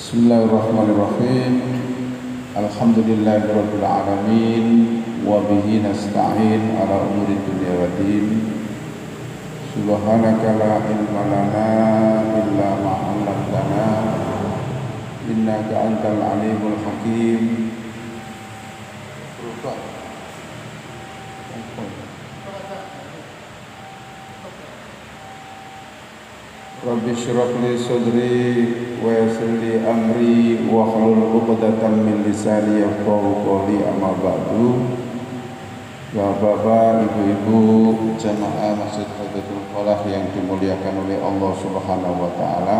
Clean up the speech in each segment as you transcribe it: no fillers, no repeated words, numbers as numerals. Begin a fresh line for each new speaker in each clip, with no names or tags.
Bismillahirrahmanirrahim. Alhamdulillahirabbil alamin wa bihi nasta'in ala umuri dunya waddin. Subhanaka la ilma lana illa ma 'allamtana innaka antal alimul hakim. Rabbi shrah li sadri wa yassir li amri wa hlul 'uqdatam min lisani yafqahu qawli, amma ba'du. Bapak, ibu-ibu jamaah Masjid Hadatul Falah yang dimuliakan oleh Allah Subhanahu wa taala.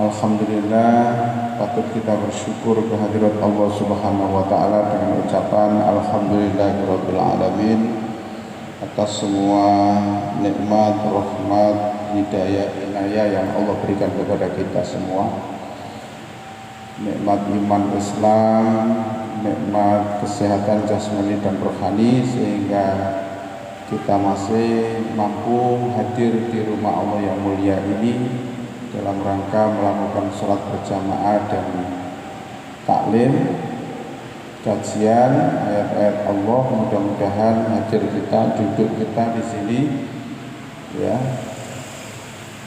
Alhamdulillah, patut kita bersyukur kehadirat Allah Subhanahu wa taala dengan ucapan alhamdulillahirabbil alamin atas semua nikmat, rahmat, hidayah, inayah yang Allah berikan kepada kita semua. Nikmat iman Islam, nikmat kesehatan jasmani dan rohani, sehingga kita masih mampu hadir di rumah Allah yang mulia ini dalam rangka melakukan sholat berjamaah dan taklim, kajian ayat-ayat Allah. Mudah-mudahan hadir kita, duduk kita di sini ya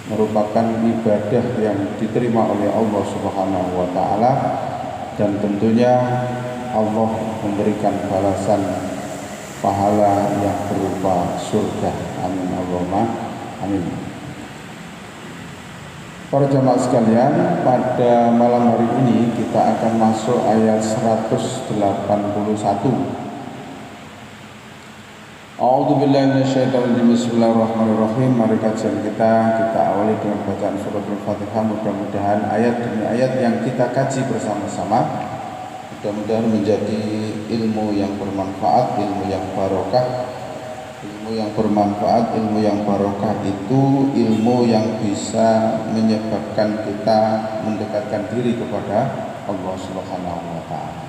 merupakan ibadah yang diterima oleh Allah Subhanahu wa taala, dan tentunya Allah memberikan balasan pahala yang berupa surga. Amin Allahumma amin. Para jamaah sekalian, pada malam hari ini kita akan masuk ayat 181. A'udzubillahi minasyaitonirrajim. Bismillahirrahmanirrahim. Mari kajian kita awali dengan bacaan surat Al-Fatihah. Mudah-mudahan ayat demi ayat yang kita kaji bersama-sama mudah-mudahan menjadi ilmu yang bermanfaat, ilmu yang barokah. Ilmu yang bermanfaat, ilmu yang barokah itu ilmu yang bisa menyebabkan kita mendekatkan diri kepada Allah Subhanahu wa taala.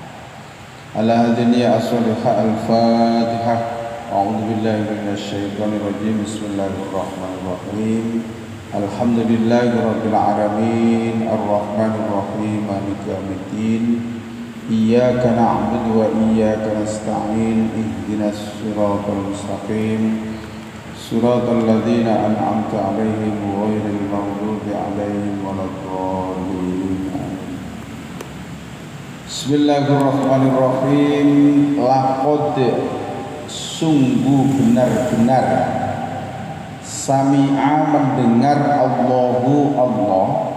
Ala hadiniya as-salihah al-Fatihah. A'udzu billahi minasyaitonir rajim. Bismillahirrahmanirrahim. Alhamdulillahirabbil alamin, arrahmanir rahim, maliki yaumiddin. Iyyaka na'budu wa iyyaka nasta'in. Ihdinas siratal mustaqim. Siratal ladzina an'amta 'alaihim ghairil maghdubi 'alaihim waladdallin. Bismillahirrahmanirrahim. Laqad, sungguh benar-benar, sami'a mendengar Allahu Allah,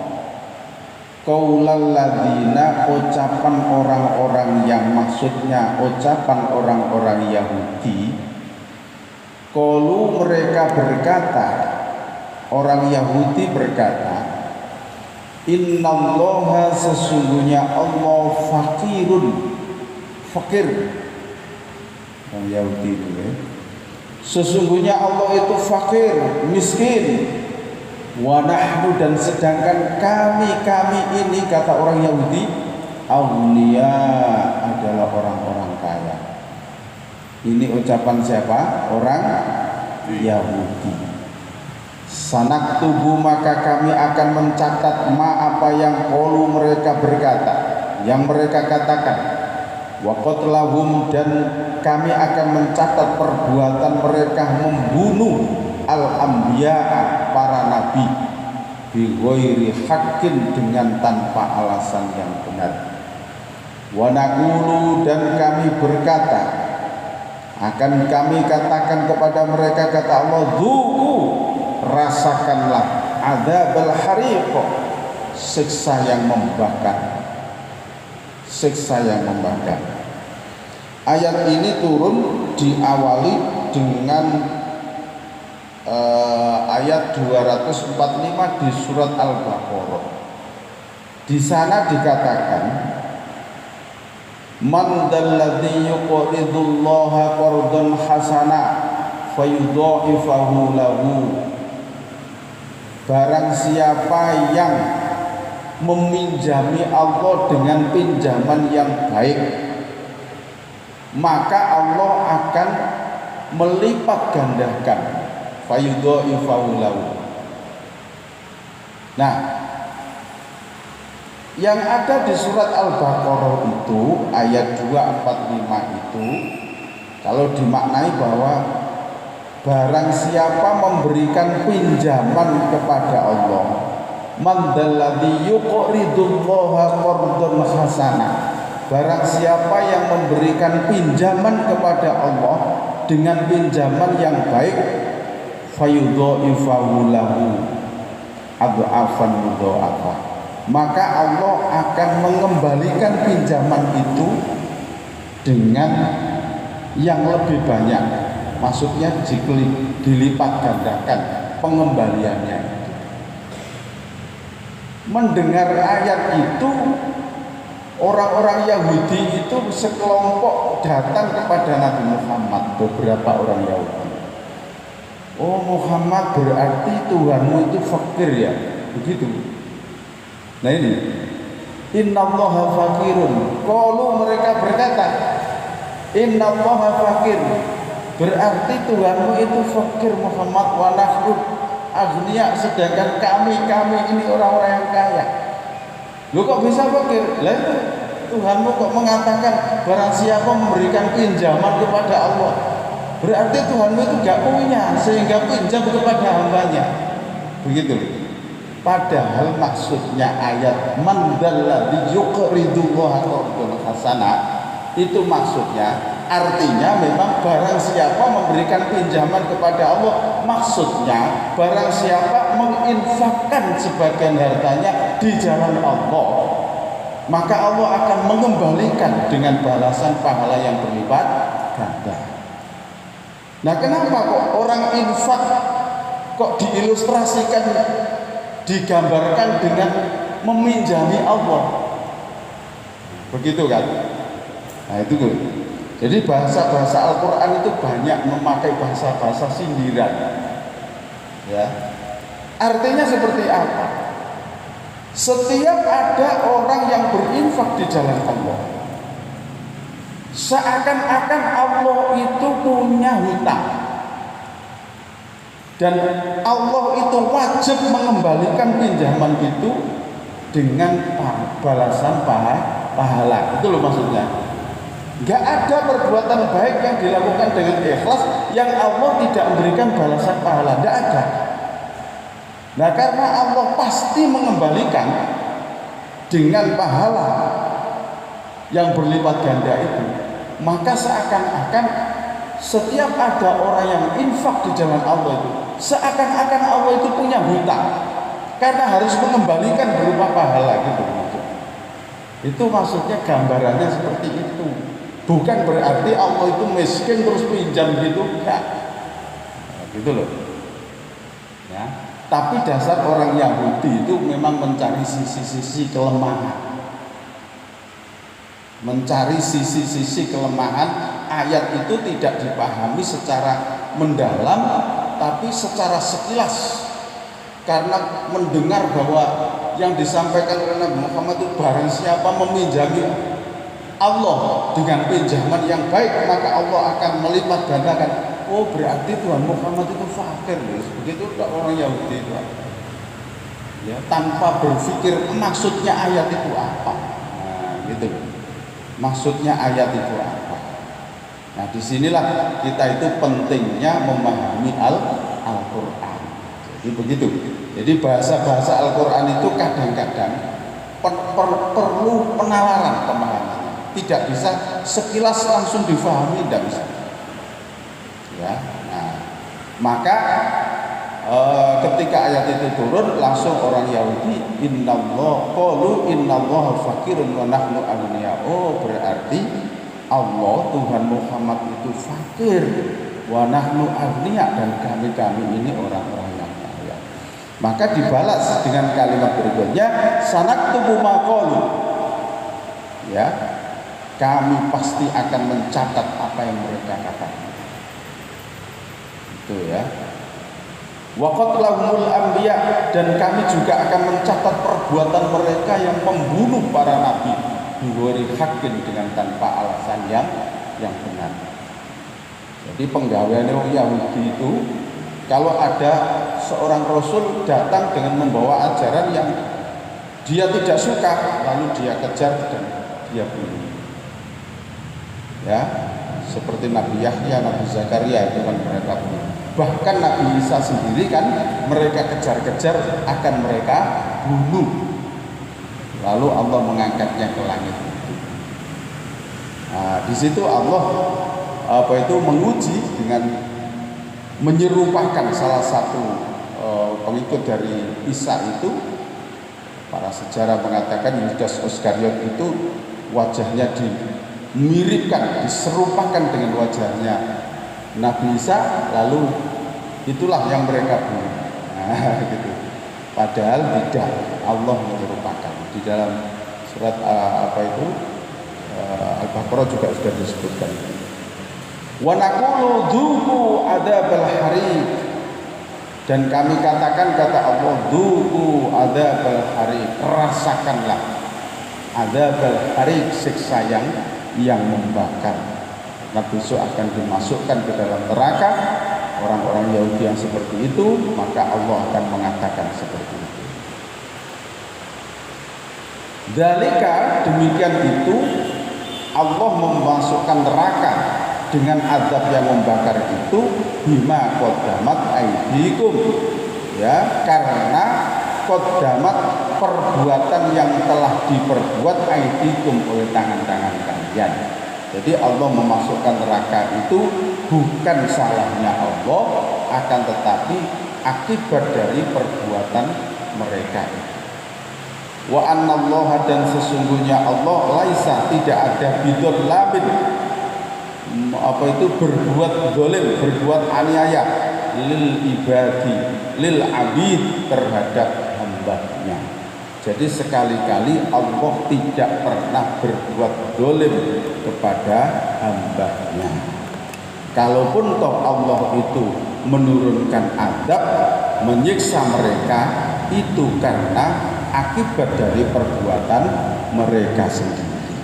qaulal ladzina, ucapan orang-orang yang maksudnya ucapan orang-orang Yahudi. Qalu, mereka berkata, orang Yahudi berkata, innallaha, sesungguhnya Allah, fakirun, fakir. Orang Yahudi itu ya. Sesungguhnya Allah itu fakir, miskin. Wa nahnu, dan sedangkan kami ini, kata orang Yahudi, aulia, adalah orang-orang kaya. Ini ucapan siapa? Orang Yahudi. Sanak tubuh, maka kami akan mencatat apa yang qalu, mereka berkata, yang mereka katakan. Wa qatlahum, dan kami akan mencatat perbuatan mereka membunuh al-anbiya, para nabi, bi ghairi haqqin, dengan tanpa alasan yang benar. Wa naqulu, dan kami berkata, akan kami katakan kepada mereka, kata Allah, dzuqu, rasakanlah adzabal hariq, siksa yang membakar, siksa yang membakar. Ayat ini turun diawali dengan ayat 245 di surat Al-Baqarah. Di sana dikatakan, man dalladzi yuqridullaha qardan hasana fayudha'ifahu lahu. Barang siapa yang meminjami Allah dengan pinjaman yang baik, maka Allah akan melipat gandakan, fayudha'ifahu lahu. Nah, Yang ada di surat Al-Baqarah itu ayat 245 itu kalau dimaknai bahwa barang siapa memberikan pinjaman kepada Allah, man dalladzi yuqridullaha qardan hasana, barang siapa yang memberikan pinjaman kepada Allah dengan pinjaman yang baik, fayudha'ifahu lahu adhafan mudha'afa, maka Allah akan mengembalikan pinjaman itu dengan yang lebih banyak. Maksudnya dilipat gandakan pengembaliannya. Mendengar ayat itu, orang-orang Yahudi itu sekelompok datang kepada Nabi Muhammad, beberapa orang Yahudi. Oh Muhammad, berarti Tuhanmu itu fakir ya? Begitu. Nah ini, innallaha fakirun. Qalu, mereka berkata, innallaha fakir, berarti Tuhanmu itu fakir Muhammad, wa nahnu aghniya, sedangkan kami ini orang-orang yang kaya. Lu kok bisa fakir? Lah itu Tuhanmu kok mengatakan barang siapa memberikan pinjaman kepada Allah, berarti Tuhanmu itu gak punya sehingga pinjam kepada hambanya. Begitu. Padahal maksudnya ayat man dalladzi yuqridullaha qardan hasana itu maksudnya, artinya memang barang siapa memberikan pinjaman kepada Allah, maksudnya barang siapa menginfakkan sebagian hartanya di jalan Allah, maka Allah akan mengembalikan dengan balasan pahala yang berlipat ganda. Nah, kenapa kok orang infak kok diilustrasikan, digambarkan dengan meminjami Allah? Begitu kan? Nah itu tuh. Jadi bahasa-bahasa Al-Quran itu banyak memakai bahasa-bahasa sindiran. Ya. Artinya seperti apa? Setiap ada orang yang berinfak di jalan Allah, seakan-akan Allah itu punya hutang, dan Allah itu wajib mengembalikan pinjaman itu dengan balasan pahala. Itu loh maksudnya. Gak ada perbuatan baik yang dilakukan dengan ikhlas yang Allah tidak memberikan balasan pahala. Tidak ada. Nah, karena Allah pasti mengembalikan dengan pahala yang berlipat ganda itu, maka seakan-akan setiap ada orang yang infak di jalan Allah itu, seakan-akan Allah itu punya hutang karena harus mengembalikan berupa pahala gitu. Itu maksudnya, gambarannya seperti itu. Bukan berarti Allah itu miskin terus pinjam gitu, enggak. Gitu loh. Ya. Tapi dasar orang Yahudi itu memang mencari sisi-sisi kelemahan. Mencari sisi-sisi kelemahan ayat itu tidak dipahami secara mendalam, tapi secara sekilas. Karena mendengar bahwa yang disampaikan oleh Nabi Muhammad itu barang siapa meminjami Allah dengan pinjaman yang baik, maka Allah akan melipat gandakan. Oh, berarti Tuhan Muhammad itu fakir. Begitu orang Yahudi itu. Ya, tanpa berpikir maksudnya ayat itu apa. Nah, gitu. Maksudnya ayat itu apa. Nah, disinilah kita itu pentingnya memahami Al-Quran. Jadi begitu. Jadi bahasa-bahasa Al-Quran itu kadang-kadang perlu penalaran pemahaman. Tidak bisa sekilas langsung difahami, tidak bisa. Ya, nah, maka ketika ayat itu turun, langsung orang Yahudi innallaha fakirun wa nahnu aghniya. Oh, berarti Allah, Tuhan Muhammad itu fakir, wa nahnu aghniya, dan kami ini orang-orang yang kaya. Maka dibalas dengan kalimat berikutnya, sanaktubu ma qalu. Ya, kami pasti akan mencatat apa yang mereka katakan. Itu ya. Wa qatlahumul anbiya, dan kami juga akan mencatat perbuatan mereka yang membunuh para nabi bighairi haqqin, dengan tanpa alasan yang benar. Jadi penggawaian orang Yahudi itu, kalau ada seorang rasul datang dengan membawa ajaran yang Dia tidak suka, lalu dia kejar dan dia bunuh. Ya, seperti Nabi Yahya, Nabi Zakaria itu kan mereka bunuh. Bahkan Nabi Isa sendiri kan mereka kejar-kejar akan mereka bunuh. Lalu Allah mengangkatnya ke langit. Nah, di situ Allah menguji dengan menyerupakan salah satu pengikut dari Isa itu. Para sejarah mengatakan Yudas Iskariot itu wajahnya dimiripkan, diserupakan dengan wajahnya Nabi Isa, lalu itulah yang mereka bunuh. Nah, gitu. Padahal tidak, Allah menyerupakan. Di dalam surat Al-Baqarah juga sudah disebutkan. Wa naqulu dzuqu adzabal hariq. Dan kami katakan, kata Allah, dzuqu adzabal hariq, rasakanlah adzabal hariq, siksa yang membakar. Nah, besok akan dimasukkan ke dalam neraka orang-orang Yahudi yang seperti itu, maka Allah akan mengatakan seperti itu. Dzalika, demikian itu Allah memasukkan neraka dengan azab yang membakar itu bima qaddamat aidikum, ya, karena qaddamat, perbuatan yang telah diperbuat aidikum oleh tangan-tangan kalian. Jadi Allah memasukkan neraka itu bukan salahnya Allah, akan tetapi akibat dari perbuatan mereka. Wa annallaha, dan sesungguhnya Allah laisa, tidak ada bidon labin, berbuat zalim, berbuat aniaya lil ibadi, lil abid, terhadap hambanya. Jadi sekali-kali Allah tidak pernah berbuat zalim kepada hambanya. Kalaupun toh Allah itu menurunkan azab, menyiksa mereka, itu karena akibat dari perbuatan mereka sendiri,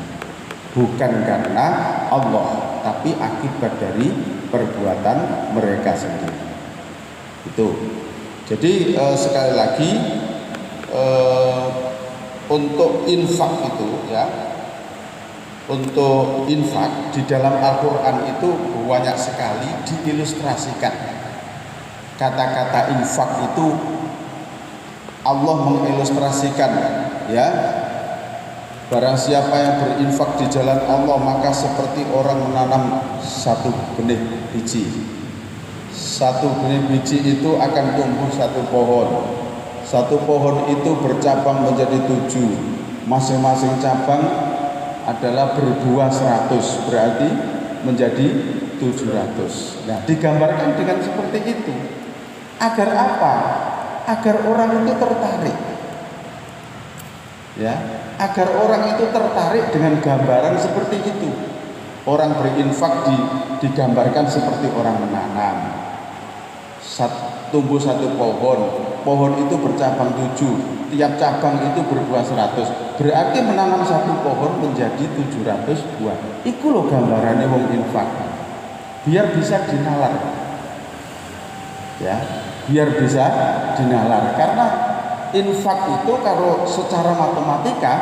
bukan karena Allah, tapi akibat dari perbuatan mereka sendiri. Itu. Jadi sekali lagi, untuk infak itu, ya, untuk infak di dalam Al-Quran itu banyak sekali diilustrasikan. Kata-kata infak itu Allah mengilustrasikan, ya, barang siapa yang berinfak di jalan Allah maka seperti orang menanam satu benih biji. Satu benih biji itu akan tumbuh satu pohon. Satu pohon itu bercabang menjadi 7. Masing-masing cabang adalah berbuah 100, berarti menjadi 700. Nah, digambarkan dengan seperti itu. Agar apa? Agar orang itu tertarik. Ya, agar orang itu tertarik dengan gambaran seperti itu. Orang berinfak digambarkan seperti orang menanam. Tumbuh satu pohon, pohon itu bercabang 7, tiap cabang itu berbuah 100, berarti menanam satu pohon menjadi 700 buah. Iku loh gambarannya wong infak, biar bisa dinalar, ya, biar bisa dinalar. Karena infak itu kalau secara matematika,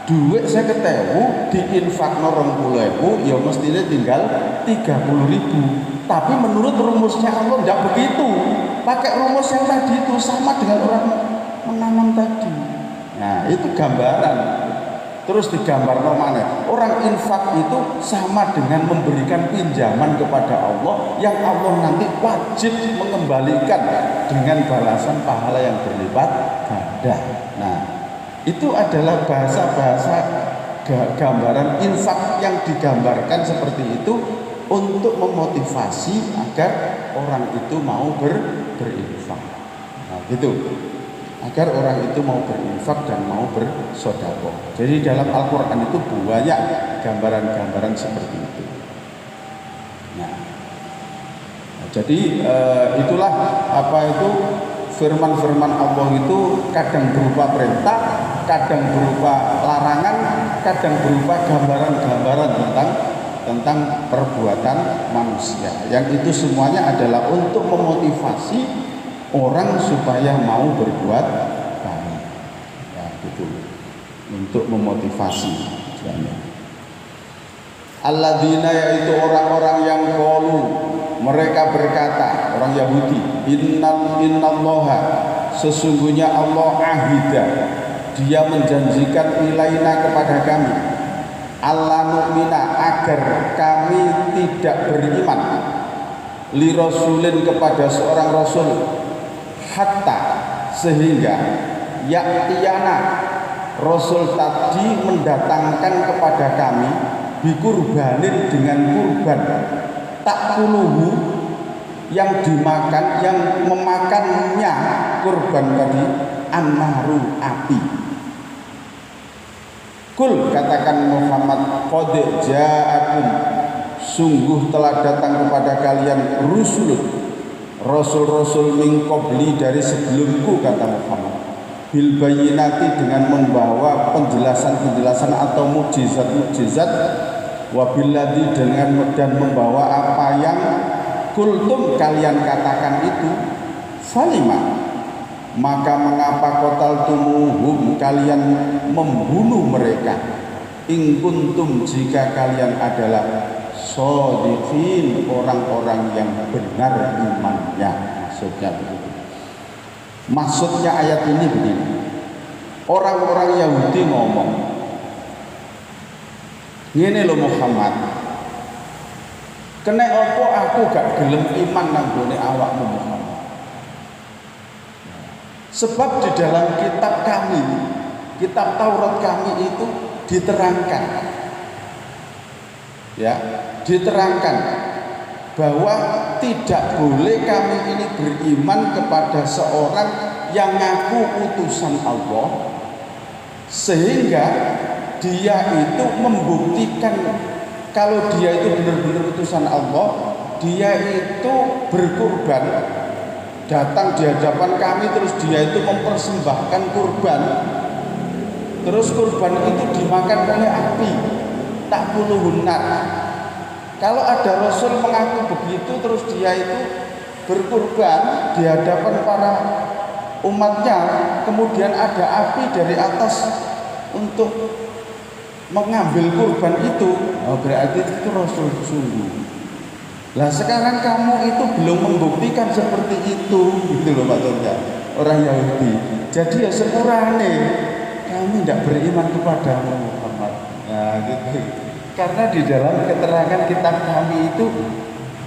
duit 50.000 diinfak 20.000, ya mestinya tinggal 30.000. Tapi menurut rumusnya Allah tidak begitu. Pakai rumus yang tadi itu sama dengan orang menanam tadi. Nah, itu gambaran. Terus digambar mana? Orang infak itu sama dengan memberikan pinjaman kepada Allah, yang Allah nanti wajib mengembalikan dengan balasan pahala yang berlipat ganda. Nah, itu adalah bahasa-bahasa gambaran infak yang digambarkan seperti itu untuk memotivasi agar orang itu mau berinfak. Nah, gitu. Agar orang itu mau berinfak dan mau bersedekah. Jadi dalam Al-Quran itu banyak gambaran-gambaran seperti itu. Nah, jadi itulah firman-firman Allah itu kadang berupa perintah, kadang berupa larangan, kadang berupa gambaran-gambaran tentang perbuatan manusia. Yang itu semuanya adalah untuk memotivasi orang supaya mau berbuat baik. Ya, gitu. itu untuk memotivasi tujuannya. Alladzina, yaitu orang-orang yang qalu, mereka berkata, orang Yahudi, innallaha, sesungguhnya Allah ahida, dia menjanjikan ilaina kepada kami, alla nu'mina, agar kami tidak beriman, li rasulin, kepada seorang rasul, hatta, sehingga ya'tiyana, rasul tadi mendatangkan kepada kami, bikurbanin, dengan kurban, takuluhu, yang dimakan, yang memakannya kurban tadi, annaru, api. Kul, katakan Muhammad, qad ja'akum, sungguh telah datang kepada kalian rasul-rasul min qabli, dari sebelumku, kata Muhammad, bil bayyinati, dengan membawa penjelasan-penjelasan atau mukjizat-mukjizat, wabilladzi, dengan dan membawa apa yang kultum, kalian katakan itu, falima, maka mengapa qataltumuhum, kalian membunuh mereka, in kuntum, jika kalian adalah shodiqin, orang-orang yang benar imannya. Maksudnya begitu. Maksudnya ayat ini begini, orang-orang Yahudi ngomong, ngene lho Muhammad, kena apa aku gak gelem iman nang gone awakmu Muhammad. Sebab di dalam kitab kami, kitab Taurat kami itu diterangkan, ya, diterangkan bahwa tidak boleh kami ini beriman kepada seorang yang ngaku utusan Allah, sehingga dia itu membuktikan kalau dia itu benar-benar utusan Allah, dia itu berkurban, datang di hadapan kami, terus dia itu mempersembahkan kurban, terus kurban itu dimakan oleh api, tak puluhun nar. Kalau ada rasul mengaku begitu, terus dia itu berkurban di hadapan para umatnya, kemudian ada api dari atas untuk mengambil kurban itu, oh, berarti itu rasul sungguh. Lah sekarang kamu itu belum membuktikan seperti itu, gitu loh maksudnya orang Yahudi. Jadi ya sepurane kami tidak beriman kepadamu Muhammad. Nah gitu. Karena di dalam keterangan kitab kami itu,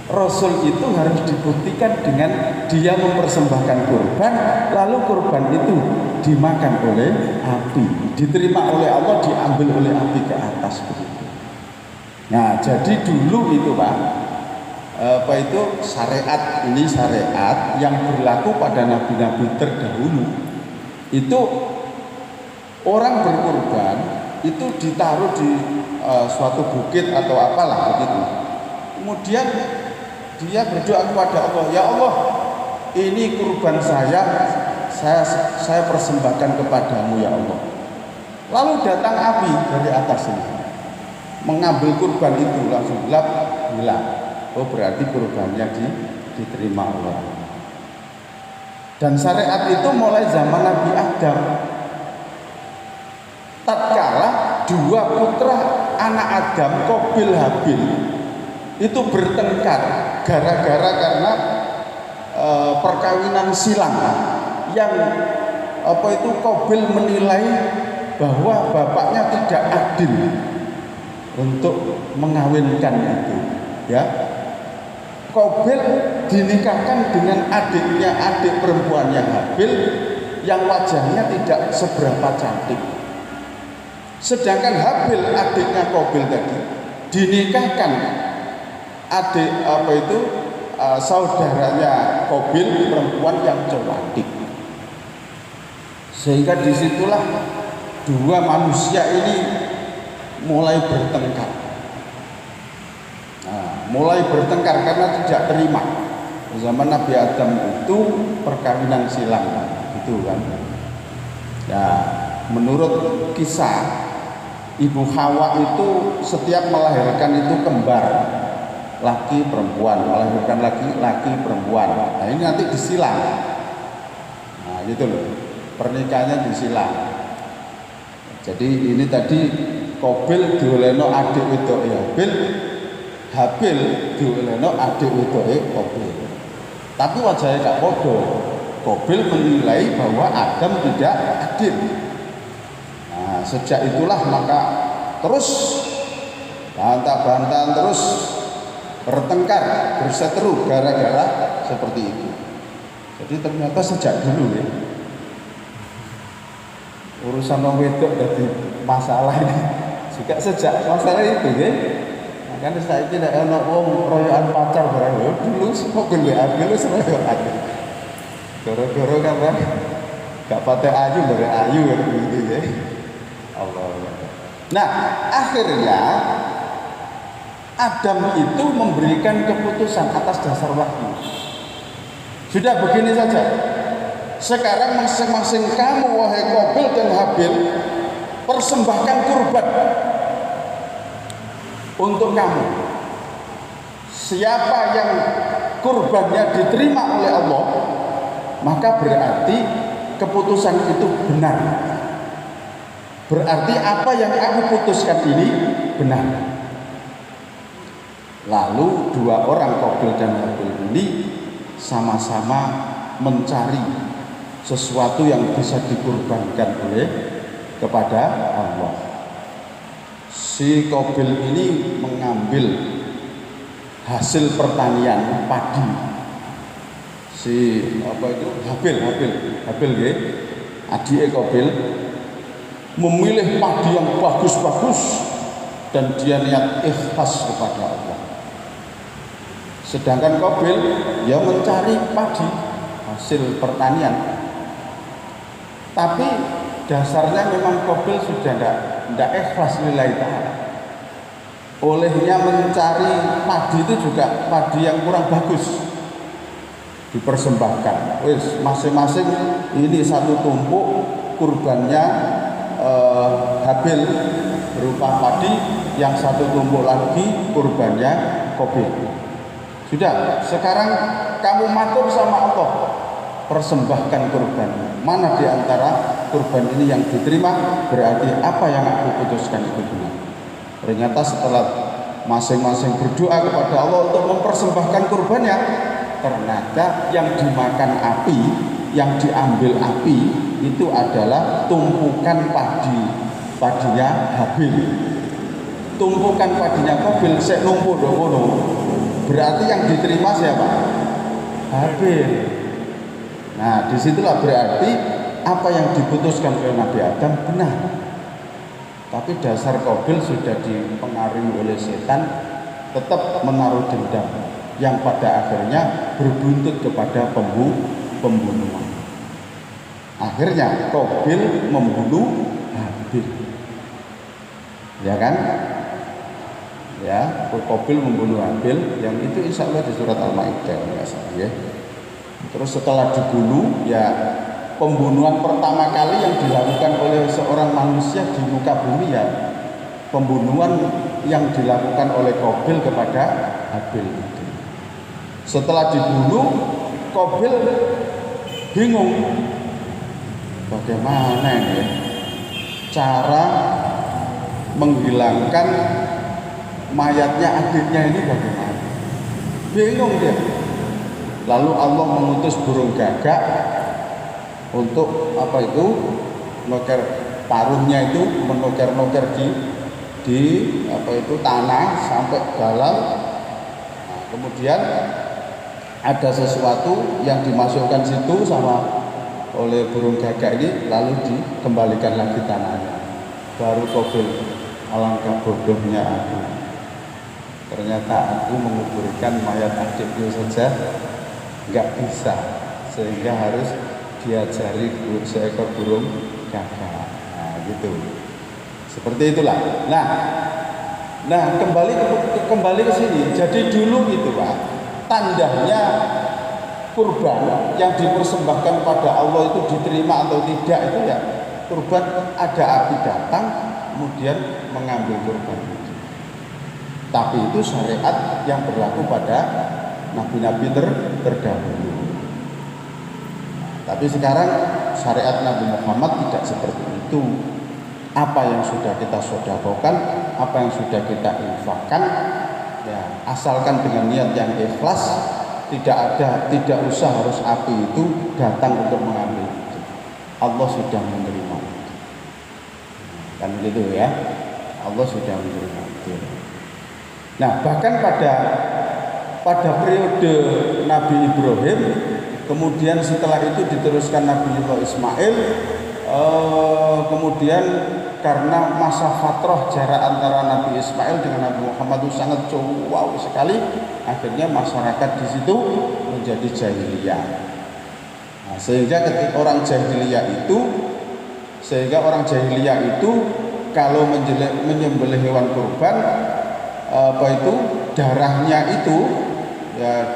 rasul itu harus dibuktikan dengan dia mempersembahkan kurban, lalu kurban itu dimakan oleh api, diterima oleh Allah, diambil oleh api ke atas begitu. Nah jadi dulu itu Pak, apa itu syariat, ini syariat yang berlaku pada nabi-nabi terdahulu. Itu orang berkurban itu ditaruh di suatu bukit atau apalah begitu. Kemudian dia berdoa kepada Allah, ya Allah, ini kurban saya persembahkan kepadamu ya Allah. Lalu datang api dari atas ini, mengambil kurban itu, langsung gelap, hilang. Oh berarti kurbannya diterima Allah. Dan syariat itu mulai zaman Nabi Adam. Tatkala dua putra anak Adam, Qabil Habil, itu bertengkar gara-gara karena perkawinan silang, yang apa itu Qabil menilai bahwa bapaknya tidak adil untuk mengawinkan itu, ya. Qabil dinikahkan dengan adiknya, adik perempuannya Habil, yang wajahnya tidak seberapa cantik. Sedangkan Habil, adiknya Qabil tadi, dinikahkan adik apa itu saudaranya Qabil, perempuan yang cantik. Sehingga disitulah dua manusia ini mulai bertengkar. Mulai bertengkar karena tidak terima. Zaman Nabi Adam itu perkawinan silang, gitu kan. Ya, menurut kisah, Ibu Hawa itu setiap melahirkan itu kembar, laki perempuan, melahirkan laki perempuan. Nah ini nanti disilang. Nah gitu loh, pernikahannya disilang. Jadi ini tadi Qabil diolehno adik wedoke Habil, Habil diolehno adik wedoke Qabil. Tapi wajahnya gak podo. Qabil menilai bahwa Adam tidak adil. Nah, sejak itulah maka terus bantah-bantahan, terus bertengkar, berseteru gara-gara seperti itu. Jadi ternyata sejak dulu ya, urusan wong wedok dadi masalah ini juga sejak masalah itu ya. Makanya saya tidak ono wong royokan pacar barang dulu Qabil ya Habil wis royokan. Goro-goro kan gak patah ayu bareng ayu gitu ya. Allah. Nah, akhirnya Adam itu memberikan keputusan atas dasar wahyu. Sudah begini saja. Sekarang masing-masing kamu wahai Qabil dan Habil persembahkan kurban untuk kamu. Siapa yang kurbannya diterima oleh Allah, maka berarti keputusan itu benar. Berarti apa yang aku putuskan ini benar. Lalu dua orang Qabil dan Habil ini sama-sama mencari sesuatu yang bisa dikurbankan oleh kepada Allah. Si Qabil ini mengambil hasil pertanian padi. Si Habil ya, adike Qabil memilih padi yang bagus-bagus dan dia niat ikhlas kepada Allah. Sedangkan Qabil ya mencari padi hasil pertanian. Tapi dasarnya memang Qabil sudah tidak ikhlas lillahi ta'ala. Olehnya mencari padi itu juga padi yang kurang bagus dipersembahkan. Wis masing-masing ini satu tumpuk kurbannya Habil berupa padi, yang satu tumpuk lagi kurbannya Qabil. Sudah, sekarang kamu matur sama Allah, persembahkan kurban. Mana di antara kurban ini yang diterima, berarti apa yang aku putuskan itu benar. Ternyata setelah masing-masing berdoa kepada Allah untuk mempersembahkan kurbannya, ternyata yang dimakan api, yang diambil api itu adalah tumpukan padinya Habil. Tumpukan padinya Qabil sek numpuk ngono. Berarti yang diterima siapa? Habil. Nah, disitulah berarti apa yang diputuskan oleh Nabi Adam benar. Tapi dasar Qabil sudah dipengaruhi oleh setan, tetap menaruh dendam yang pada akhirnya berbuntut kepada pembunuhan. Akhirnya Qabil membunuh Habil. Ya kan? Ya, Qabil membunuh Habil, yang itu insya Allah di surat Al-Maidah ya. Terus setelah dibunuh, ya pembunuhan pertama kali yang dilakukan oleh seorang manusia di muka bumi ya pembunuhan yang dilakukan oleh Qabil kepada Habil itu. Setelah dibunuh, Qabil bingung bagaimana ini cara menghilangkan mayatnya adiknya ini bagaimana. Bingung dia. Lalu Allah mengutus burung gagak untuk noker paruhnya itu menoker-noker di tanah sampai dalam. Nah, kemudian ada sesuatu yang dimasukkan situ oleh burung gagak ini, lalu dikembalikan lagi tanahnya. Baru Qabil, alangkah bodohnya aku. Ternyata aku menguburkan mayat adikku saja nggak bisa, sehingga harus diajari seekor burung gagak. Nah, gitu. Seperti itulah. Nah kembali ke sini. Jadi dulu itu Pak, tandanya kurban yang dipersembahkan pada Allah itu diterima atau tidak itu ya kurban ada api datang kemudian mengambil kurban itu. Tapi itu syariat yang berlaku pada nabi-nabi terdahulu. Tapi sekarang syariat Nabi Muhammad tidak seperti itu. apa yang sudah kita sedekahkan, apa yang sudah kita infakkan, ya asalkan dengan niat yang ikhlas, tidak usah harus api itu datang untuk mengambil itu. Allah sudah menerima itu. Kan begitu ya, Allah sudah menerima itu. Nah, bahkan pada periode Nabi Ibrahim, kemudian setelah itu diteruskan Nabiullah Ismail, kemudian karena masa fatrah jarak antara Nabi Ismail dengan Nabi Muhammad itu sangat jauh sekali, akhirnya masyarakat di situ menjadi jahiliyah. Nah, sehingga orang jahiliyah itu kalau menyembelih hewan kurban, darahnya itu ya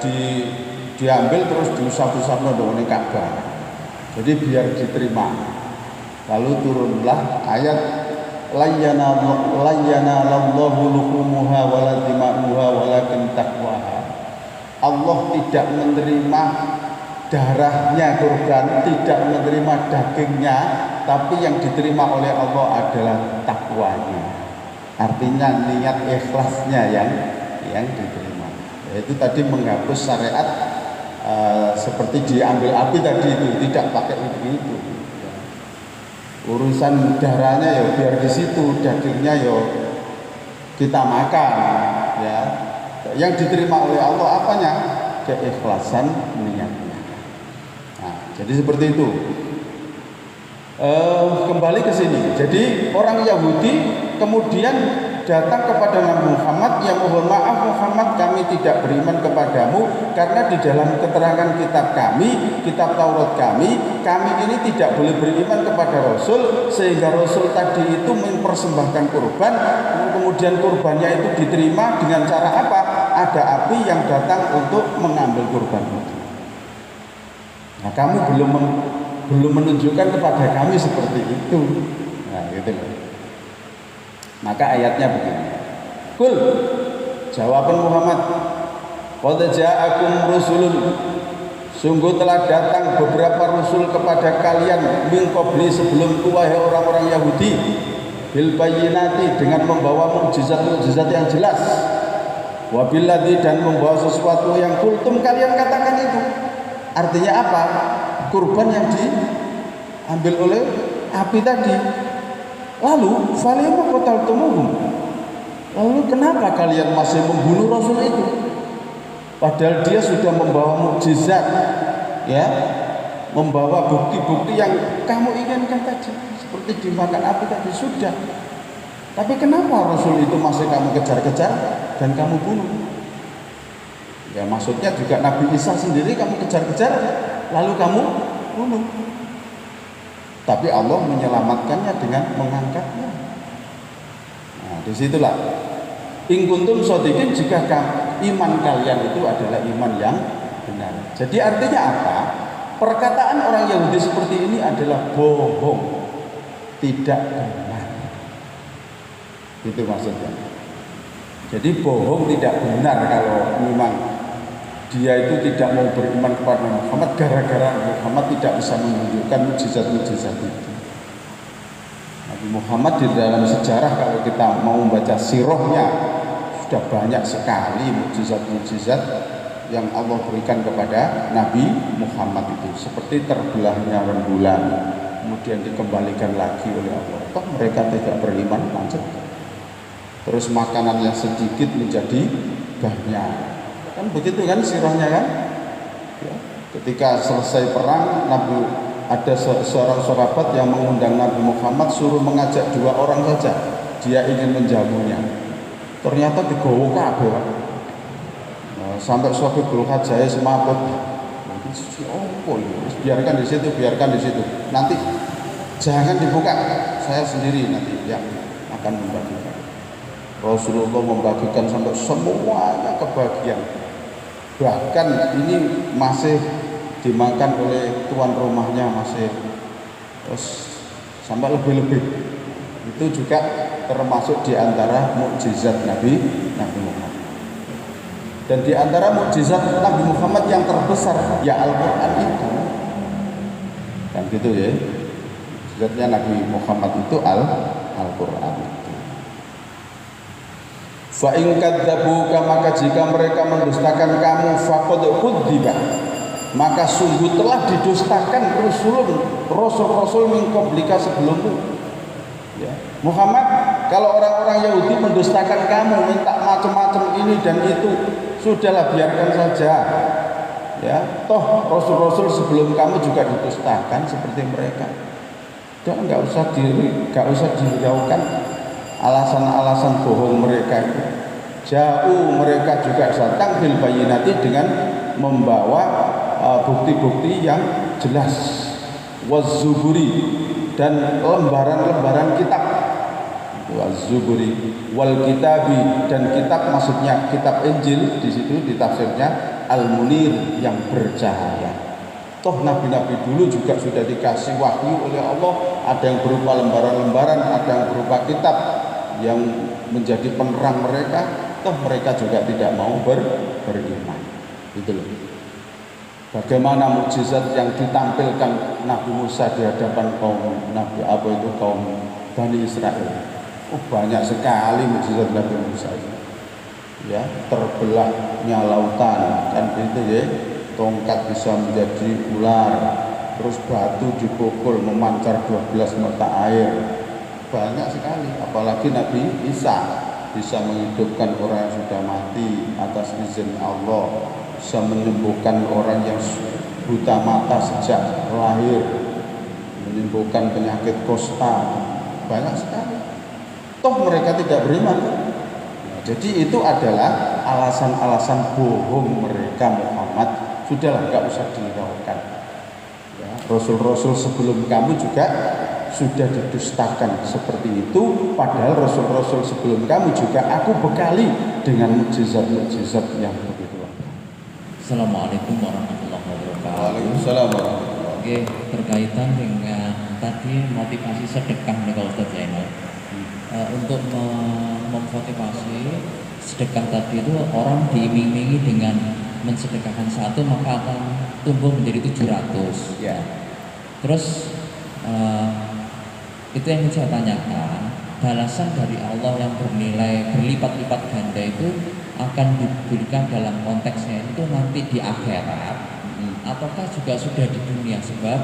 diambil terus diusap-usap nang Ka'bah. Jadi biar diterima. Lalu turunlah ayat layyanallahu luhumuha wala dima'uha walakin taqwaha. Allah tidak menerima darahnya kurban, tidak menerima dagingnya, tapi yang diterima oleh Allah adalah takwanya. Artinya niat ikhlasnya yang diterima. Yaitu tadi menghapus syariat seperti diambil api tadi itu, tidak pakai itu. Urusan darahnya ya biar di situ, dagingnya ya kita makan, ya. Yang diterima oleh Allah apanya? Keikhlasan niatnya. Nah, jadi seperti itu. Kembali ke sini. Jadi orang Yahudi kemudian datang kepada Nabi Muhammad, yang mohon maaf Muhammad, kami tidak beriman kepadamu karena di dalam keterangan kitab kami, kitab Taurat kami ini tidak boleh beriman kepada Rasul, sehingga Rasul tadi itu mempersembahkan kurban, kemudian kurbannya itu diterima dengan cara apa? Ada api yang datang untuk mengambil kurban itu. Nah, kamu belum menunjukkan kepada kami seperti itu. Nah, gitu loh. Maka ayatnya begini. Kul, jawaban Muhammad, qad ja'akum rusulun, sungguh telah datang beberapa rasul kepada kalian min qabli, sebelum wahai orang-orang Yahudi, bil bayyinati, dengan membawa mukjizat-mukjizat yang jelas, wa billadzi, dan membawa sesuatu yang kultum kalian katakan itu. Artinya apa? Kurban yang diambil oleh api tadi. Lalu falima qataltumuhum, lalu kenapa kalian masih membunuh Rasul itu? Padahal dia sudah membawa mukjizat, ya, membawa bukti-bukti yang kamu inginkan tadi, seperti dimakan api tadi sudah. Tapi kenapa Rasul itu masih kamu kejar-kejar dan kamu bunuh? Ya maksudnya juga Nabi Isa sendiri kamu kejar-kejar lalu kamu bunuh. Tapi Allah menyelamatkannya dengan mengangkatnya. Nah, disitulah in kuntum shodiqin, jika iman kalian itu adalah iman yang benar. Jadi artinya apa? Perkataan orang Yahudi seperti ini adalah bohong, tidak benar. Itu maksudnya. Jadi bohong tidak benar kalau memang dia itu tidak mau beriman kepada Muhammad gara-gara Muhammad tidak bisa menunjukkan mukjizat-mukjizat itu. Nabi Muhammad di dalam sejarah, kalau kita mau membaca sirahnya, sudah banyak sekali mukjizat-mukjizat yang Allah berikan kepada Nabi Muhammad itu, seperti terbelahnya rembulan kemudian dikembalikan lagi oleh Allah. Toh mereka tidak beriman, lanjut. Terus makanannya sedikit menjadi banyak. Kan begitu kan sirahnya kan? Ya. Ketika selesai perang, ada seorang sahabat yang mengundang Nabi Muhammad, suruh mengajak 2 orang saja. Dia ingin menjamunya. Ternyata digowo kabeh. Nah, sampai Sohibul Hajjah semaput. Biarkan di situ. Nanti jangan dibuka. Saya sendiri nanti yang akan membagikan. Rasulullah membagikan sampai semuanya kebagian. Bahkan ini masih dimakan oleh tuan rumahnya, masih sampai lebih-lebih. Itu juga termasuk di antara mukjizat Nabi Muhammad. Dan di antara mukjizat Nabi Muhammad yang terbesar ya Al-Qur'an itu. Kan gitu ya. Mukjizatnya Nabi Muhammad itu Al-Qur'an. Al-Quran itu. Fa in kadzabuka, maka jika mereka mendustakan kamu, faqad kudziba, maka sungguh telah didustakan rasul-rasul min qablika sebelummu. Ya. Muhammad, kalau orang-orang Yahudi mendustakan kamu, minta macam-macam ini dan itu, sudahlah biarkan saja. Ya, toh rasul-rasul sebelum kamu juga didustakan seperti mereka. Dan nggak usah dihiraukan alasan-alasan bohong mereka itu. Jauh mereka juga datang bil bayyinati dengan membawa bukti-bukti yang jelas, waz-zuburi, dan lembaran-lembaran kitab, waz-zuburi wal kitabi, dan kitab maksudnya kitab Injil, di situ ditafsirnya al-munir, yang bercahaya. Toh nabi-nabi dulu juga sudah dikasih wahyu oleh Allah, ada yang berupa lembaran-lembaran, ada yang berupa kitab yang menjadi penerang mereka. Toh mereka juga tidak mau beriman. Itu loh. Bagaimana mukjizat yang ditampilkan Nabi Musa di hadapan kaum Bani Israel. Banyak sekali mukjizat Nabi Musa itu. Ya, terbelahnya lautan kan itu ya, tongkat bisa menjadi ular, terus batu dipukul memancar 12 mata air. Banyak sekali, apalagi Nabi Isa bisa menghidupkan orang yang sudah mati atas izin Allah, bisa menyembuhkan orang yang buta mata sejak lahir, menyembuhkan penyakit kusta. Banyak sekali. Toh mereka tidak beriman. Jadi itu adalah alasan-alasan bohong mereka. Muhammad, sudahlah, nggak usah dihiraukan. Ya, rasul-rasul sebelum kamu juga sudah didustakan seperti itu. Padahal rasul-rasul sebelum kamu juga aku bekali dengan mukjizat-mukjizat yang begitu.
Assalamualaikum warahmatullahi wabarakatuh.
Waalaikumsalam warahmatullahi wabarakatuh.
Oke, berkaitan dengan tadi motivasi sedekah nih Pak Ustadz Zainal. Untuk memotivasi sedekah tadi itu, orang diiming-imingi dengan mensedekahkan satu maka akan tumbuh menjadi 700.
Ya.
Terus itu yang saya tanyakan, balasan dari Allah yang bernilai berlipat-lipat ganda itu akan diberikan dalam konteksnya itu nanti di akhirat, ataukah juga sudah di dunia? Sebab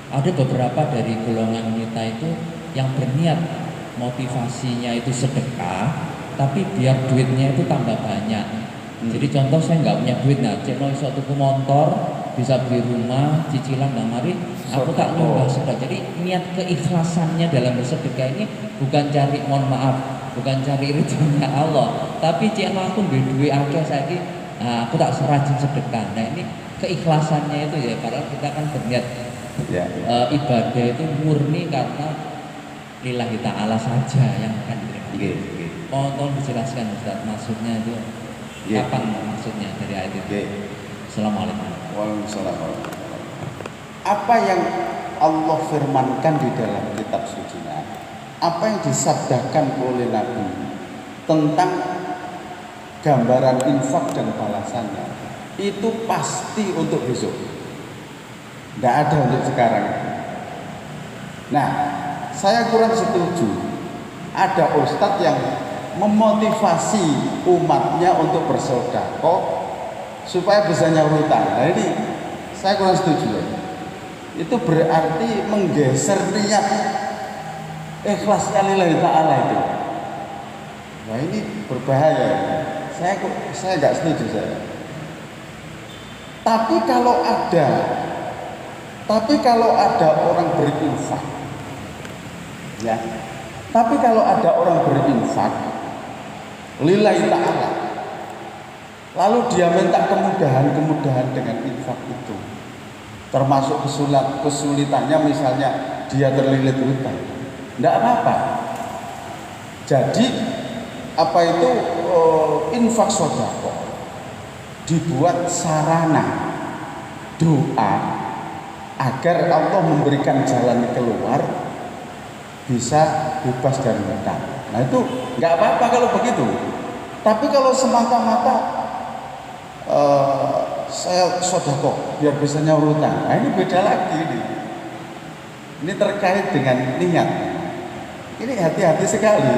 ada beberapa dari golongan kita itu yang berniat motivasinya itu sedekah, tapi biar duitnya itu tambah banyak. Jadi contoh, saya nggak punya duit, nah ceno iso tuku motor, bisa beli rumah, cicilan, nah mari aku tak nyumbang sedekah. Jadi niat keikhlasannya dalam bersedekah ini bukan cari, mohon maaf, bukan cari ridhonya Allah, tapi ceno aku duit akeh saiki, nah aku tak serajin sedekah. Nah ini keikhlasannya itu ya, karena kita kan berniat ibadah itu murni karena lillahi ta'ala saja yang akan diterima. Tolong dijelaskan Ustaz, maksudnya itu kapan maksudnya dari ayat itu? Assalamualaikum.
Waalaikumsalam. Apa yang Allah firmankan di dalam kitab sucinya, apa yang disabdakan oleh Nabi tentang gambaran infak dan balasannya, itu pasti untuk besok. Tidak ada untuk sekarang. Nah, saya kurang setuju ada ustadz yang memotivasi umatnya untuk bersedekah supaya bisa nyaur hutang. Nah ini saya kurang setuju. Itu berarti menggeser niat ikhlasnya lillahi ta'ala itu. Nah ini berbahaya. Saya nggak setuju saya. Tapi kalau ada orang berinfak, ya. Tapi kalau ada orang berinfak lillahi ta'ala, lalu dia minta kemudahan-kemudahan dengan infak itu, termasuk kesulitannya, misalnya dia terlilit hutang, tidak apa-apa. Jadi apa itu infak sedekah dibuat sarana doa agar Allah memberikan jalan keluar, bisa bebas dari hutang. Nah itu nggak apa-apa kalau begitu. Tapi kalau semata-mata saya sedekah biar bisa nyaur hutang, nah ini beda lagi ini. Ini terkait dengan niat. Ini hati-hati sekali.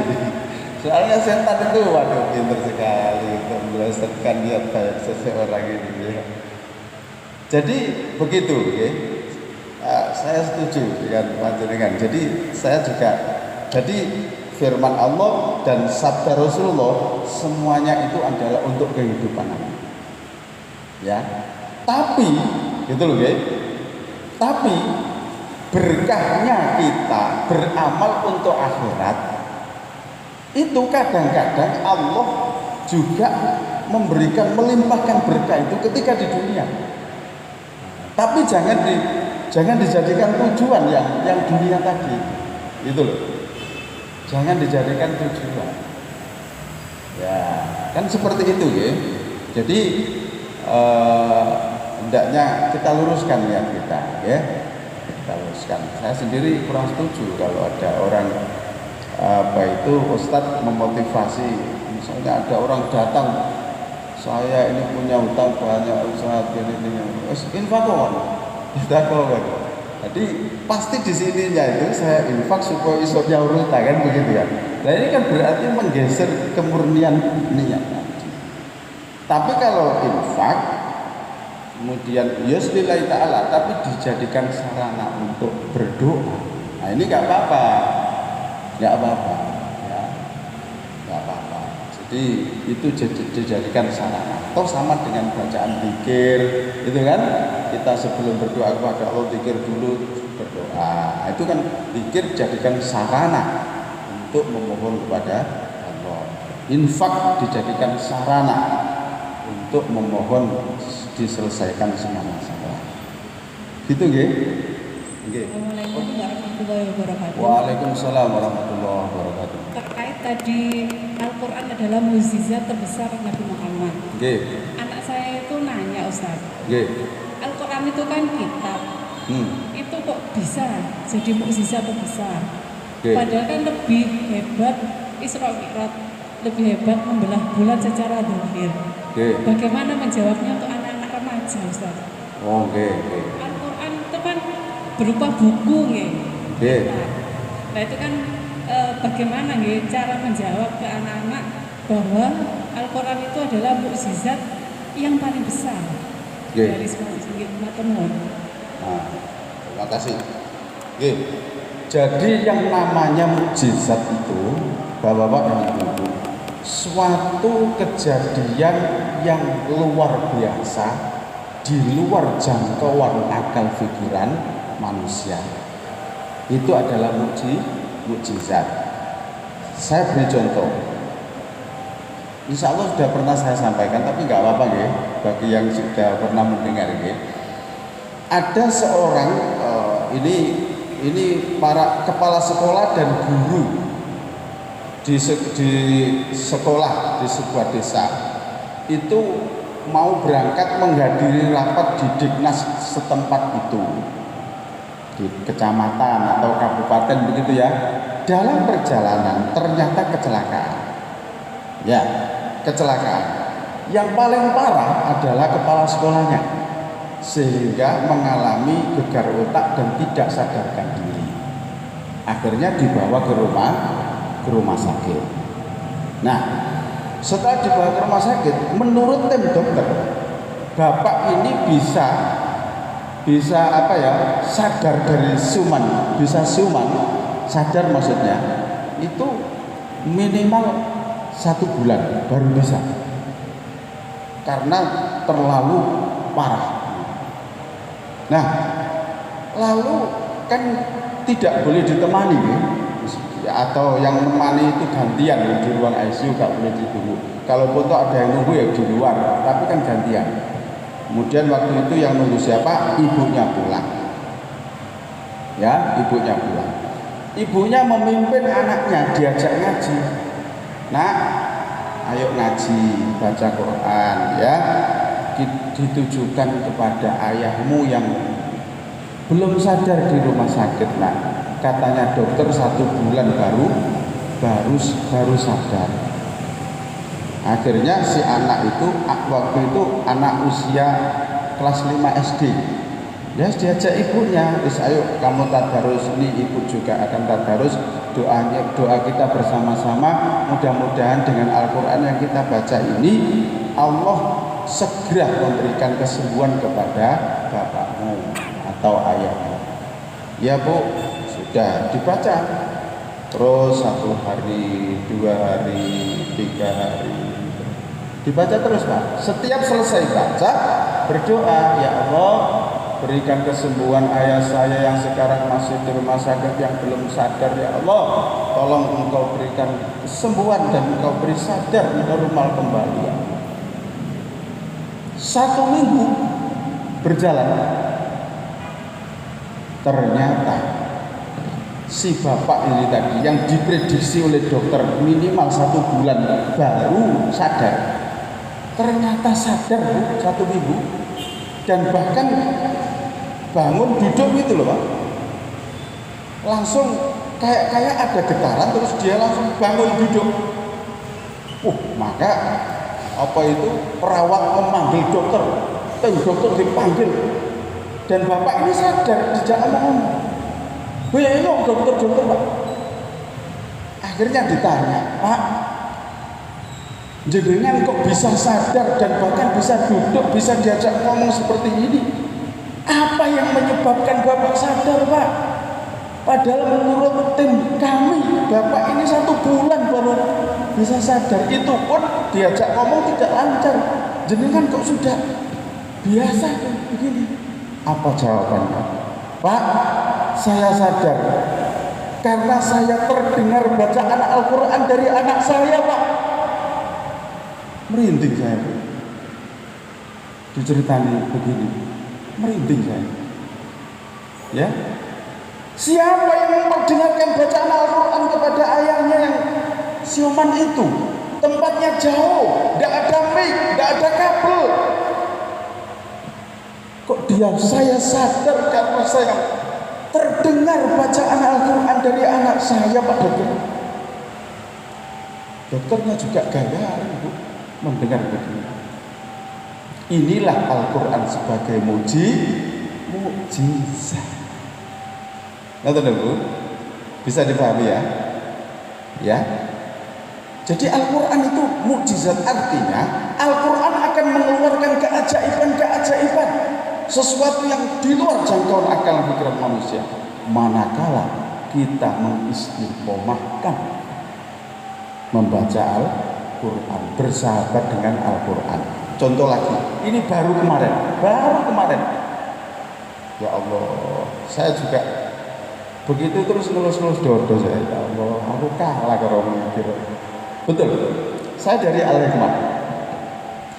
Soalnya setan itu waduh pintar sekali untuk melesetkan niat baik seseorang ini ya. Jadi begitu ya. Saya setuju dengan panjenengan. Jadi saya juga firman Allah dan sabda Rasulullah semuanya itu adalah untuk kehidupan anak. Ya. Tapi gitu loh ya. Tapi berkahnya kita beramal untuk akhirat itu kadang-kadang Allah juga melimpahkan berkah itu ketika di dunia. Tapi jangan dijadikan tujuan yang dunia tadi. Itu loh. Jangan dijadikan tujuan. Ya, kan seperti itu ya. Jadi hendaknya kita luruskan niat kita ya. Kita luruskan. Saya sendiri kurang setuju kalau ada orang Ustadz memotivasi, misalnya ada orang datang, saya ini punya hutang banyak Ustadz ini infakon. Jadi pasti di sininya itu saya infak supaya isoknya urutah kan begitu ya. Nah ini kan berarti menggeser kemurnian niat. Tapi kalau infak kemudian yuslillahi ta'ala tapi dijadikan sarana untuk berdoa, nah ini nggak apa-apa. Ya, nggak apa-apa. Jadi itu dijadikan sarana. Atau sama dengan bacaan zikir, itu kan kita sebelum berdoa kepada Allah zikir dulu berdoa. Nah, itu kan zikir jadikan sarana untuk memohon kepada Allah. Infak dijadikan sarana untuk memohon diselesaikan semua masalah. Gitu nggih?
Assalamualaikum warahmatullahi wabarakatuh.
Waalaikumsalam warahmatullahi wabarakatuh.
Terkait tadi Al-Quran adalah mukjizat terbesar Nabi Muhammad.
Nggih.
Anak saya itu nanya, Ustaz.
Nggih.
Al-Quran itu kan kitab. Itu kok bisa jadi mukjizat terbesar?
Nggih.
Padahal kan lebih hebat Isra Mi'raj, lebih hebat membelah bulan secara zahir.
Nggih.
Bagaimana menjawabnya untuk anak-anak remaja, Ustaz?
Oh, nggih.
Al-Quran itu kan berupa buku nggih. Nah itu kan bagaimana nggih cara menjawab ke anak-anak bahwa Al-Quran itu adalah mukjizat yang paling besar dari semua matur nuwun.
Nah, terima kasih. Nggih. Jadi yang namanya mukjizat itu Bapak-bapak dan Ibu, suatu kejadian yang luar biasa di luar jangkauan akal pikiran manusia. Itu adalah mukjizat. Saya beri contoh. Insya Allah sudah pernah saya sampaikan, tapi nggak apa-apa ya, bagi yang sudah pernah mendengar ya. Ada seorang ini para kepala sekolah dan guru di sekolah di sebuah desa itu mau berangkat menghadiri rapat di Diknas setempat itu, di kecamatan atau kabupaten begitu ya. Dalam perjalanan ternyata kecelakaan. Ya, kecelakaan. Yang paling parah adalah kepala sekolahnya, sehingga mengalami gegar otak dan tidak sadarkan diri. Akhirnya dibawa ke rumah sakit. Nah, setelah dibawa ke rumah sakit, menurut tim dokter, bapak ini bisa sadar dari sadar maksudnya itu minimal 1 bulan baru bisa, karena terlalu parah. Nah, lalu kan tidak boleh ditemani ya, atau yang menemani itu gantian di ruang ICU, gak boleh ditunggu. Kalaupun tuh ada yang nunggu ya di luar, tapi kan gantian. Kemudian waktu itu yang nunggu siapa? Ibunya pulang. Ya, ibunya pulang. Ibunya memimpin anaknya, diajak ngaji. Nak, ayo ngaji, baca Quran ya. Ditujukan kepada ayahmu yang belum sadar di rumah sakit. Nah, katanya dokter 1 bulan baru sadar. Akhirnya si anak itu waktu itu anak usia kelas 5 SD Ya diajak ibunya, wis ayo kamu tadarus, ini ibu juga akan tadarus. Doa kita bersama-sama, mudah-mudahan dengan Al-Quran yang kita baca ini Allah segera memberikan kesembuhan kepada bapakmu atau ayahmu. Ya Bu, sudah dibaca. Terus 1 hari, 2 hari, 3 hari, dibaca terus Pak. Setiap selesai baca, berdoa, ya Allah, berikan kesembuhan ayah saya yang sekarang masih di rumah sakit, yang belum sadar, ya Allah, tolong Engkau berikan kesembuhan dan Engkau beri sadar normal kembali, ya Allah. 1 minggu berjalan, ternyata si bapak ini tadi yang diprediksi oleh dokter minimal 1 bulan baru sadar, ternyata sadar Bu, 1 minggu, dan bahkan bangun duduk gitu loh Pak, langsung kayak ada getaran, terus dia langsung bangun duduk. Maka apa itu, perawat memanggil dokter, dan dokter dipanggil, dan bapak ini sadar, tidak ngomong. Belum dokter Pak. Akhirnya ditanya, Pak, jenengan kok bisa sadar dan bahkan bisa duduk, bisa diajak ngomong seperti ini? Apa yang menyebabkan Bapak sadar, Pak? Padahal menurut tim kami, Bapak ini 1 bulan baru bisa sadar. Itu pun diajak ngomong tidak lancar. Jenengan kok sudah biasa begini? Apa jawabannya? Pak, saya sadar karena saya terdengar bacaan Al-Quran dari anak saya, Pak. Merinding saya, Bu. Diceritani begini, merinding saya. Ya, siapa yang memperdengarkan bacaan Al-Quran kepada ayahnya yang siuman itu? Tempatnya jauh, tidak ada mic, tidak ada kabel. Kok saya sadar karena saya terdengar bacaan Al-Quran dari anak saya, Pak Dokter. Dokternya juga gaya, Bu, mendengar begini. Inilah Al-Quran sebagai mukjizat. Ngerti Bu? Bisa dipahami ya? Ya. Jadi Al-Quran itu mukjizat, artinya Al-Quran akan mengeluarkan keajaiban-keajaiban, sesuatu yang di luar jangkauan akal pikiran manusia, manakala kita mengistiqomahkan membaca Al-Quran, bersahabat dengan Al-Quran. Contoh lagi, ini baru kemarin. Ya Allah, saya juga begitu terus ngelus-ngelus dodo saya. Ya Allah, aku kalah kalau mikir. Betul, saya dari Al-Hikmah.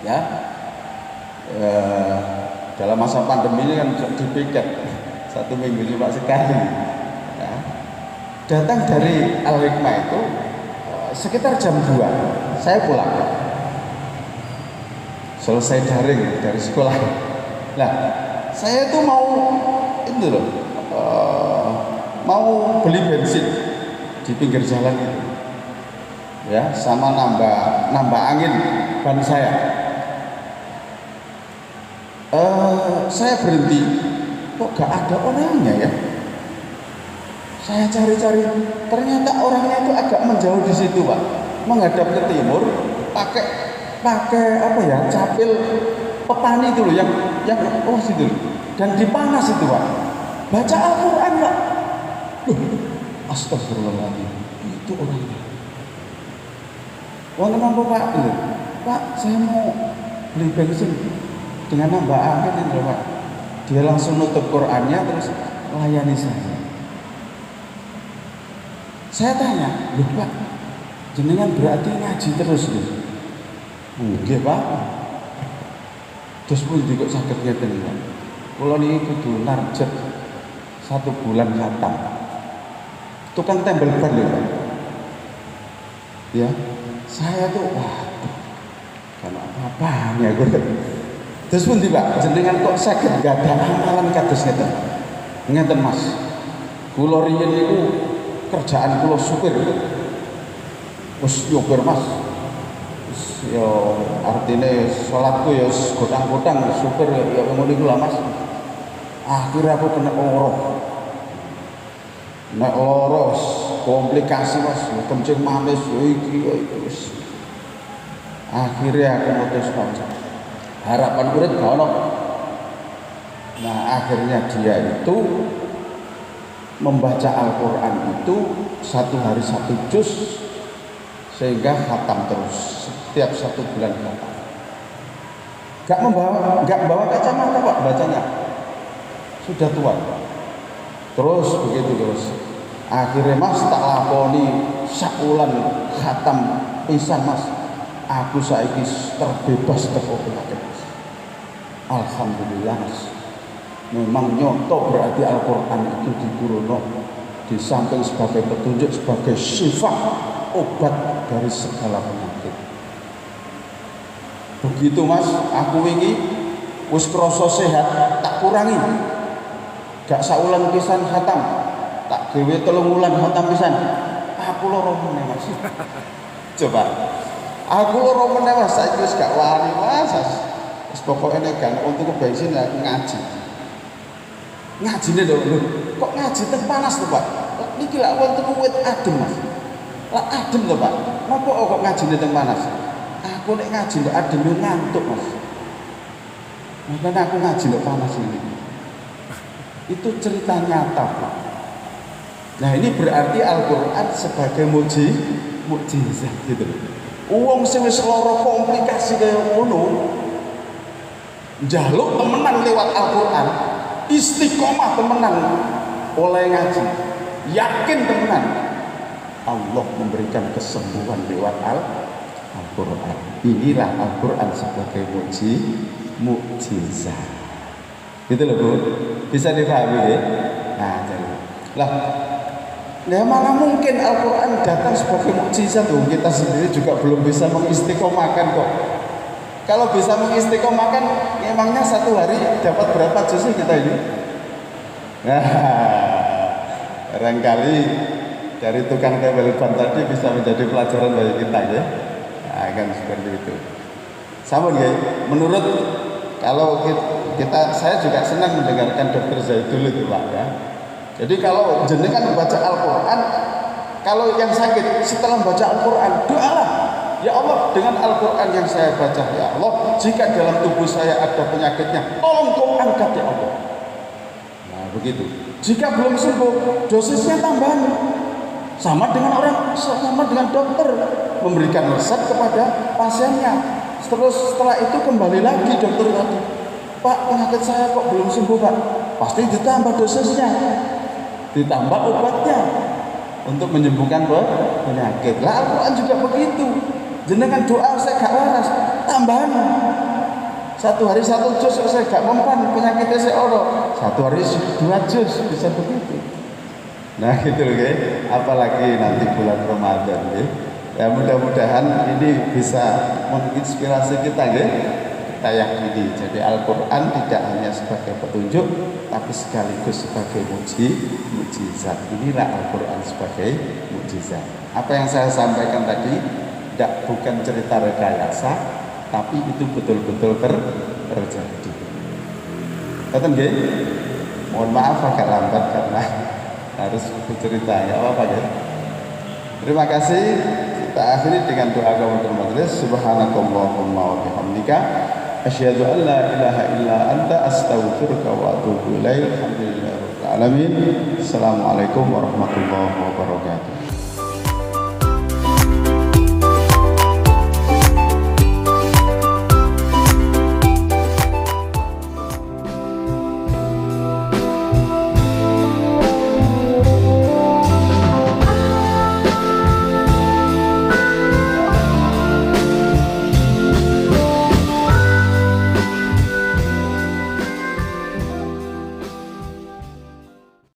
Ya, dalam masa pandemi ini kan dipiket 1 minggu cuma sekali. Ya. Datang dari Al-Hikmah itu sekitar jam 2 saya pulang. Selesai daring dari sekolah. Nah, saya tuh mau mau beli bensin di pinggir jalan itu. Ya, sama nambah angin ban saya. Saya berhenti, kok gak ada orangnya ya? Saya cari-cari, ternyata orangnya itu agak menjauh di situ, Pak, menghadap ke timur, pakai apa ya, capil petani itu loh, yang situ, dan dipanas itu, Pak, baca Al-Quran, Pak. Astagfirullahaladzim, itu orangnya. Wonten apa, Pak? Pak, saya mau beli bensin dengan nambah angin itu, Pak. Dia langsung nutup Qurannya terus layani saya. Saya tanya, "Loh, Pak, jenengan berarti ngaji terus lho?" "Nggih, Pak." Terus pun kok saged ngeten, Pak. Kula niki kudu narjet 1 bulan khatam. Tukang tempel ban lho, Pak. Ya, saya tuh karena apa-apanya gue. Terus pun tiba, jenengan kok sakit gak ada amalan kados ngeten Mas. Kula riyen niku kerjaan kula supir. Wis nyopir Mas. Wis yo artine salatku yo godang-godang supir yo ngono iku lah Mas. Akhirnya aku kena loro. Nek loro komplikasi Mas, kencing manis iki. Akhirnya aku memutuskan harapan urip gak ono. Nah, akhirnya dia itu membaca Al-Quran itu 1 hari 1 juz sehingga khatam terus setiap 1 bulan khatam. Gak bawa kacamata Pak bacanya, sudah tua. Terus begitu terus. Akhirnya Mas tak lakoni sakulan khatam pisan Mas. Aku saiki terbebas teko penyakit Mas. Alhamdulillah Mas. Memang nyoto berarti Al-Quran itu digurono di samping sebagai petunjuk, sebagai syifa, obat dari segala penyakit. Begitu Mas, aku wingi wis krasa sehat, tak kurangi. Gak saulan pisan khatam, tak gawe 3 wulan khatam pisan. Aku loro meneh Mas. Coba. Aku loro meneh Mas, saiki wis gak wani Mas. Wis pokoke nek gak untuk bensin aku ngaji. Ngajine lho, kok ngaji teng panas lho Pak? Niki lak wonten wit adem Mas. Lak adem lho Pak. Napa kok ngajine teng panas? Aku nek ngaji ndek adem yo ngantuk Mas. Makanya aku ngaji ndek panas ini. Itu cerita nyata Pak. Nah, ini berarti Al-Qur'an sebagai mukjizat gitu. Wong sing wis lara komplikasi kaya ngono njaluk temenan lewat Al-Qur'an, istiqomah temenan oleh ngaji, yakin temenan Allah memberikan kesembuhan lewat Al-Quran. Inilah Al-Quran sebagai mukjizat. Gitu loh Bu, bisa dipahami ya? Nah, jadi mana mungkin Al-Quran datang sebagai mukjizat tuh? Kita sendiri juga belum bisa mengistiqomahkan kok. Kalau bisa mengistiqomahkan, emangnya 1 hari dapat berapa juz kita ini? Nah, barangkali dari tukang kabel ban tadi bisa menjadi pelajaran bagi kita ya. Nah, kan seperti itu. Sama ya, menurut kalau saya juga senang mendengarkan Dr. Zaidul itu Pak ya. Jadi kalau jenengan membaca Al-Quran, kalau yang sakit setelah membaca Al-Quran, doalah. Ya Allah, dengan Al-Quran yang saya baca, ya Allah, jika dalam tubuh saya ada penyakitnya, tolong kau angkat ya Allah. Nah begitu. Jika belum sembuh, dosisnya tambahan. Sama dengan dokter memberikan resep kepada pasiennya. Terus setelah itu kembali lagi dokter tadi, Pak, penyakit saya kok belum sembuh Pak? Pasti ditambah dosisnya, ditambah obatnya untuk menyembuhkan penyakit. Lah Al-Quran juga begitu. Jenengan doa saya gak waras, tambahan 1 hari 1 juz, saya gak mempan penyakitnya saya ono 1 hari 2 juz, bisa begitu. Nah gitu loh ya, apalagi nanti bulan Ramadan ya. Ya mudah-mudahan ini bisa menginspirasi kita ya. Kita yakini, jadi Al-Quran tidak hanya sebagai petunjuk, tapi sekaligus sebagai mukjizat. Inilah Al-Quran sebagai mukjizat. Apa yang saya sampaikan tadi bukan cerita rekayasa, tapi itu betul-betul terjadi. Katakan nggih? Mohon maaf agak lambat karena harus bercerita, ya apa ya. Terima kasih. Kita akhiri dengan doa kafatul majelis. Subhanakallahumma wa bihamdika asyhadu an la ilaha illa anta astaghfiruka wa atubu ilaik. Alhamdulillahirabbil alamin. Assalamualaikum warahmatullahi wabarakatuh.